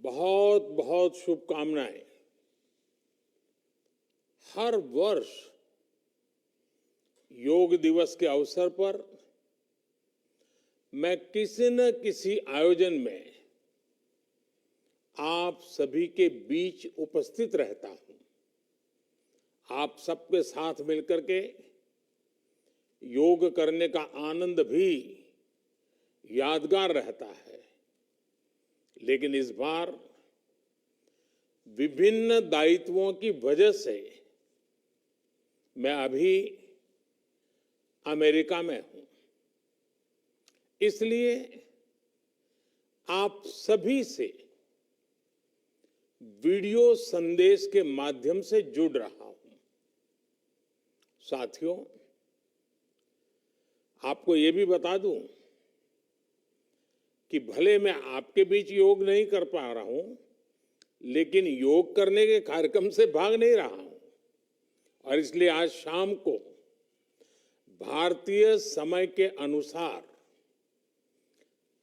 बहुत बहुत शुभकामनाएं। हर वर्ष योग दिवस के अवसर पर मैं किसी न किसी आयोजन में आप सभी के बीच उपस्थित रहता हूं। आप सबके साथ मिलकर के योग करने का आनंद भी यादगार रहता है। लेकिन इस बार विभिन्न दायित्वों की वजह से मैं अभी अमेरिका में हूं। इसलिए आप सभी से वीडियो संदेश के माध्यम से जुड़ रहा हूं। साथियों, आपको ये भी बता दूं कि भले मैं आपके बीच योग नहीं कर पा रहा हूं, लेकिन योग करने के कार्यक्रम से भाग नहीं रहा हूं। और इसलिए आज शाम को भारतीय समय के अनुसार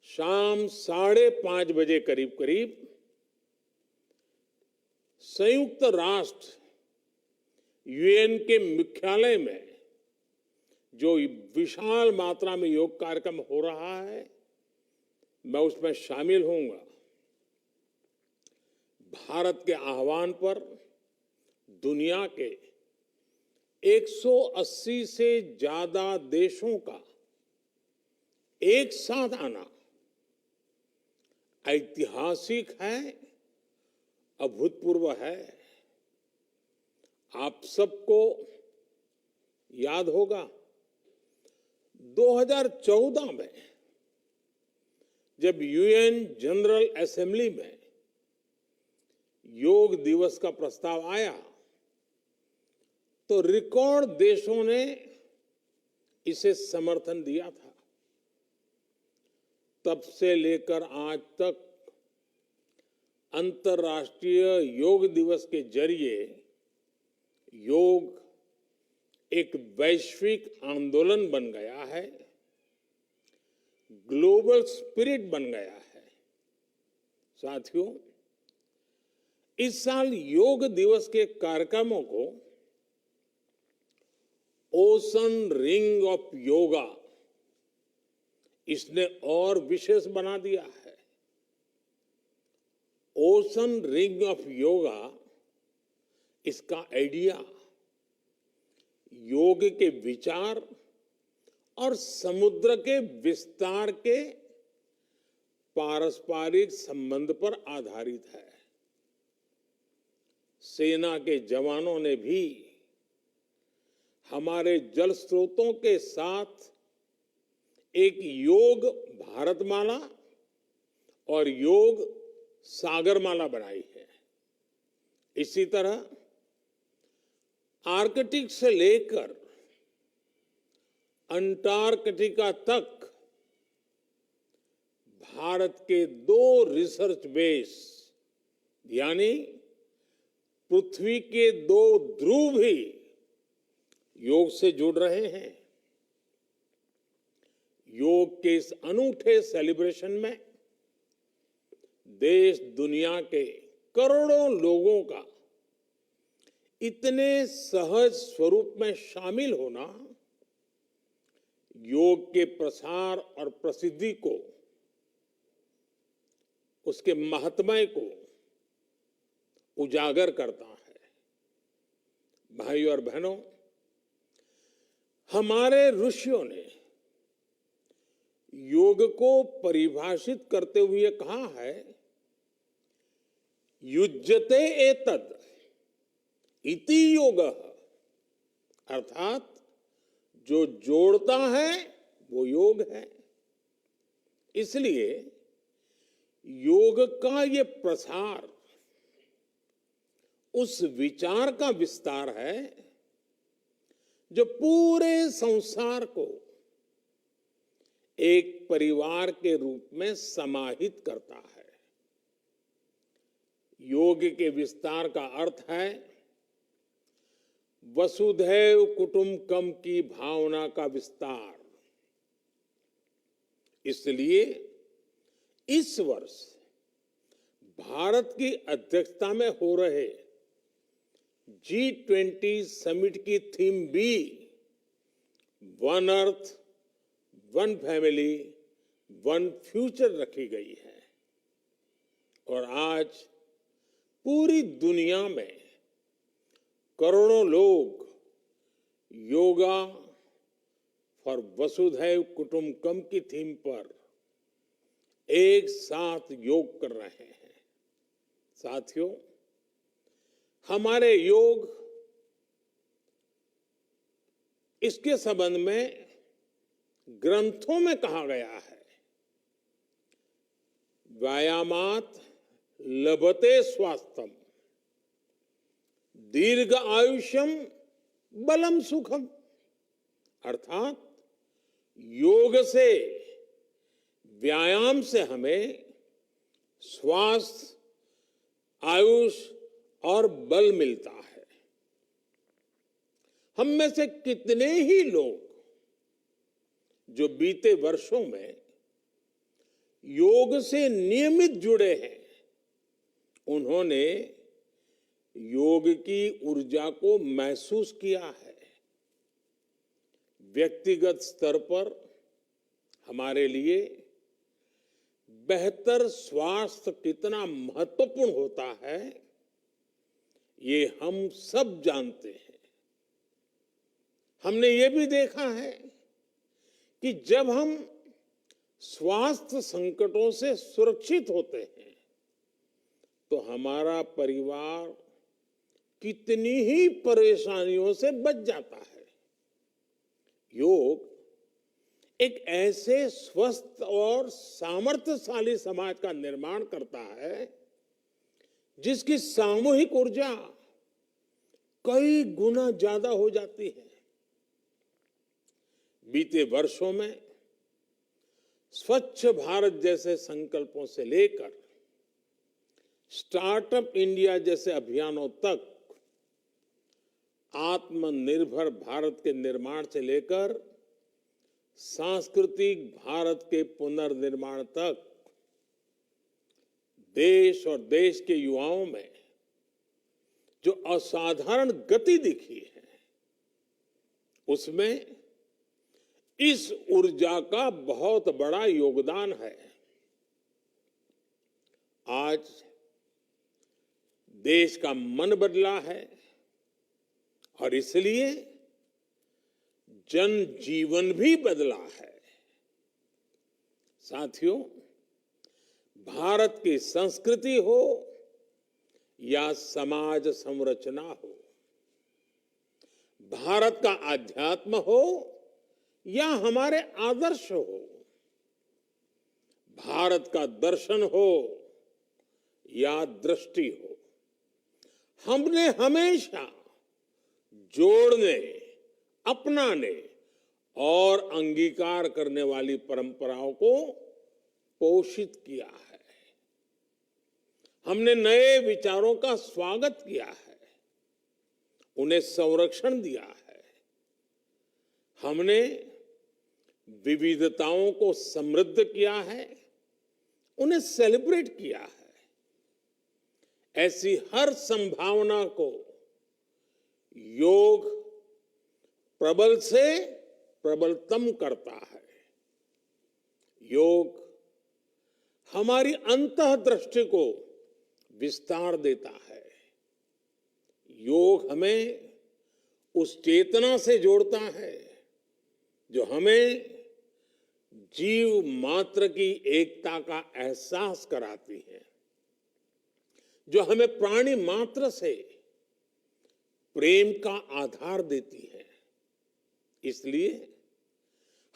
शाम 5:30 बजे करीब करीब संयुक्त राष्ट्र यूएन के मुख्यालय में जो विशाल मात्रा में योग कार्यक्रम हो रहा है, मैं उसमें शामिल होऊंगा। भारत के आह्वान पर दुनिया के 180 से ज्यादा देशों का एक साथ आना ऐतिहासिक है, अभूतपूर्व है। आप सबको याद होगा 2014 में जब यूएन जनरल असेंबली में योग दिवस का प्रस्ताव आया तो रिकॉर्ड देशों ने इसे समर्थन दिया था। तब से लेकर आज तक अंतर्राष्ट्रीय योग दिवस के जरिए योग एक वैश्विक आंदोलन बन गया है, ग्लोबल स्पिरिट बन गया है। साथियों, इस साल योग दिवस के कार्यक्रमों को ओशन रिंग ऑफ योगा इसने और विशेष बना दिया है। ओशन रिंग ऑफ योगा, इसका आइडिया योग के विचार और समुद्र के विस्तार के पारस्परिक संबंध पर आधारित है। सेना के जवानों ने भी हमारे जल स्रोतों के साथ एक योग भारतमाला और योग सागरमाला बनाई है। इसी तरह आर्कटिक से लेकर अंटार्कटिका तक भारत के 2 रिसर्च बेस यानी पृथ्वी के 2 ध्रुव भी योग से जुड़ रहे हैं। योग के इस अनूठे सेलिब्रेशन में देश दुनिया के करोड़ों लोगों का इतने सहज स्वरूप में शामिल होना योग के प्रसार और प्रसिद्धि को, उसके महात्म्य को उजागर करता है। भाइयों और बहनों, हमारे ऋषियों ने योग को परिभाषित करते हुए कहा है, युज्यते एतद इति योगः, अर्थात जो जोड़ता है वो योग है। इसलिए योग का ये प्रसार उस विचार का विस्तार है जो पूरे संसार को एक परिवार के रूप में समाहित करता है। योग के विस्तार का अर्थ है वसुधैव कुटुंबकम की भावना का विस्तार। इसलिए इस वर्ष भारत की अध्यक्षता में हो रहे G20 समिट की थीम भी one earth, one family, one future रखी गई है। और आज पूरी दुनिया में करोड़ों लोग योगा फॉर वसुधैव कुटुंबकम की थीम पर एक साथ योग कर रहे हैं। साथियों, हमारे योग इसके संबंध में ग्रंथों में कहा गया है, व्यायामात लभते स्वास्थ्यम, दीर्घ आयुष्यम बलम सुखम। अर्थात योग से, व्यायाम से हमें स्वास्थ्य, आयुष और बल मिलता है। हम में से कितने ही लोग जो बीते वर्षों में योग से नियमित जुड़े हैं, उन्होंने योग की ऊर्जा को महसूस किया है। व्यक्तिगत स्तर पर हमारे लिए बेहतर स्वास्थ्य कितना महत्वपूर्ण होता है, ये हम सब जानते हैं। हमने ये भी देखा है कि जब हम स्वास्थ्य संकटों से सुरक्षित होते हैं, तो हमारा परिवार कितनी ही परेशानियों से बच जाता है। योग एक ऐसे स्वस्थ और सामर्थ्यशाली समाज का निर्माण करता है जिसकी सामूहिक ऊर्जा कई गुना ज्यादा हो जाती है। बीते वर्षों में स्वच्छ भारत जैसे संकल्पों से लेकर स्टार्टअप इंडिया जैसे अभियानों तक, आत्मनिर्भर भारत के निर्माण से लेकर सांस्कृतिक भारत के पुनर्निर्माण तक, देश और देश के युवाओं में जो असाधारण गति दिखी है, उसमें इस ऊर्जा का बहुत बड़ा योगदान है। आज देश का मन बदला है और इसलिए जनजीवन भी बदला है। साथियों, भारत की संस्कृति हो या समाज संरचना हो, भारत का आध्यात्म हो या हमारे आदर्श हो, भारत का दर्शन हो या दृष्टि हो, हमने हमेशा जोड़ने, अपनाने और अंगीकार करने वाली परंपराओं को पोषित किया है। हमने नए विचारों का स्वागत किया है, उन्हें संरक्षण दिया है। हमने विविधताओं को समृद्ध किया है, उन्हें सेलिब्रेट किया है। ऐसी हर संभावना को योग प्रबल से प्रबलतम करता है। योग हमारी अंतःदृष्टि को विस्तार देता है। योग हमें उस चेतना से जोड़ता है जो हमें जीव मात्र की एकता का एहसास कराती है, जो हमें प्राणी मात्र से प्रेम का आधार देती है। इसलिए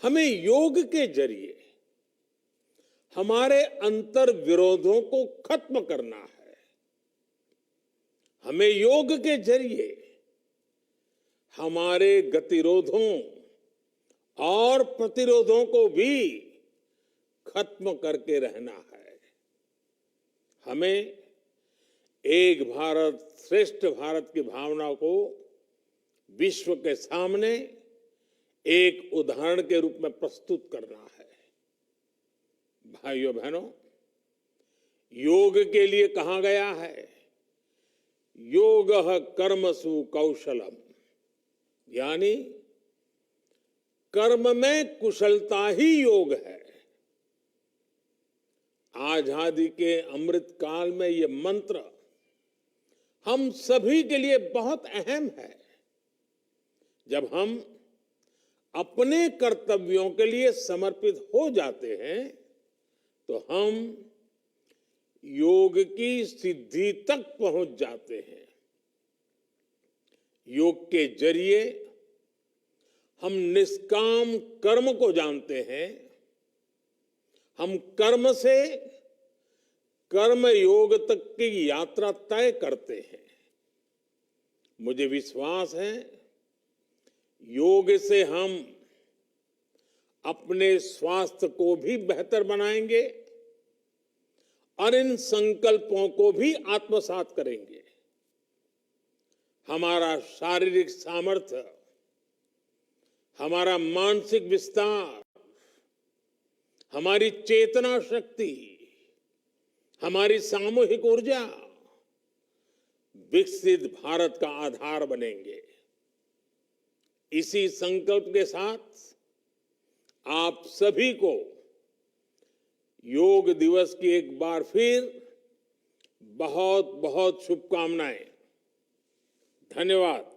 हमें योग के जरिए हमारे अंतर विरोधों को खत्म करना है। हमें योग के जरिए हमारे गतिरोधों और प्रतिरोधों को भी खत्म करके रहना है। हमें एक भारत श्रेष्ठ भारत की भावना को विश्व के सामने एक उदाहरण के रूप में प्रस्तुत करना है। भाइयों बहनों, योग के लिए कहा गया है, योगः कर्मसु कौशलम, यानी कर्म में कुशलता ही योग है। आजादी के अमृत काल में ये मंत्र हम सभी के लिए बहुत अहम है। जब हम अपने कर्तव्यों के लिए समर्पित हो जाते हैं तो हम योग की सिद्धि तक पहुंच जाते हैं। योग के जरिए हम निष्काम कर्म को जानते हैं। हम कर्म से कर्म योग तक की यात्रा तय करते हैं। मुझे विश्वास है, योग से हम अपने स्वास्थ्य को भी बेहतर बनाएंगे और इन संकल्पों को भी आत्मसात करेंगे। हमारा शारीरिक सामर्थ्य, हमारा मानसिक विस्तार, हमारी चेतना शक्ति, हमारी सामूहिक ऊर्जा विकसित भारत का आधार बनेंगे। इसी संकल्प के साथ आप सभी को योग दिवस की एक बार फिर बहुत बहुत शुभकामनाएं। धन्यवाद।